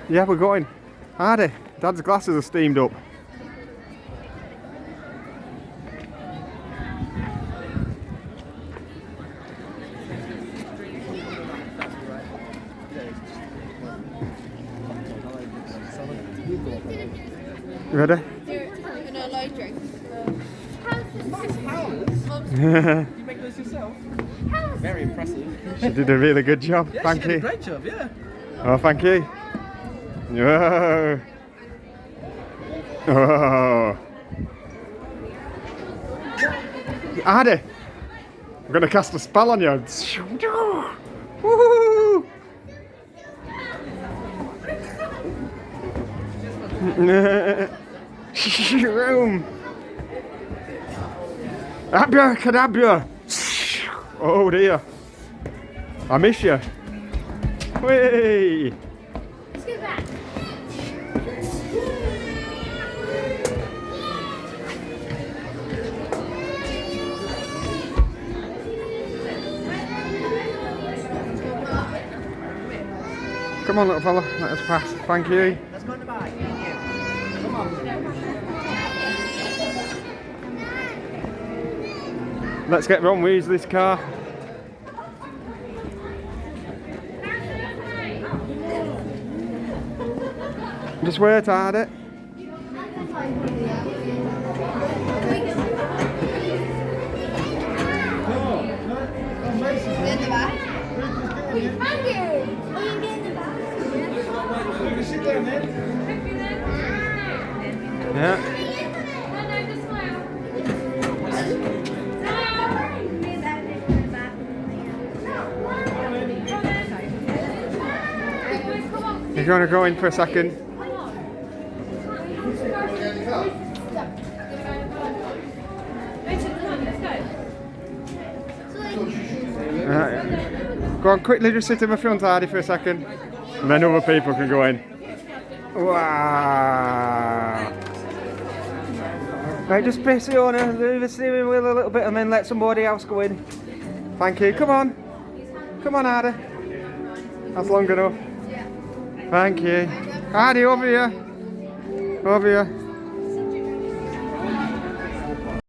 Yeah, we're going. Hardy, Dad's glasses are steamed up. You ready? You make those yourself? Very impressive. She did a really good job. Yeah, thank she did you. a great job, yeah. Oh, thank you. Whoa. Oh. Hardy, I'm going to cast a spell on you. Woo! Room. Abracadabra. Oh dear. I miss you. Whee! Let's get back. Come on, little fella, let us pass. Thank you. Let's go in the back. Come on. Let's get Ron Weasley's car. Just wait, Hardy. In the back. Yeah. You're going to go in for a second. Right. Go on, quickly just sit in the front, Hardy, for a second. And then other people can go in. Wow. Right, just press the owner, move the steering wheel a little bit and then let somebody else go in. Thank you. Come on. Come on, Hardy. That's long enough. Thank you. Hardy, over here. Over here.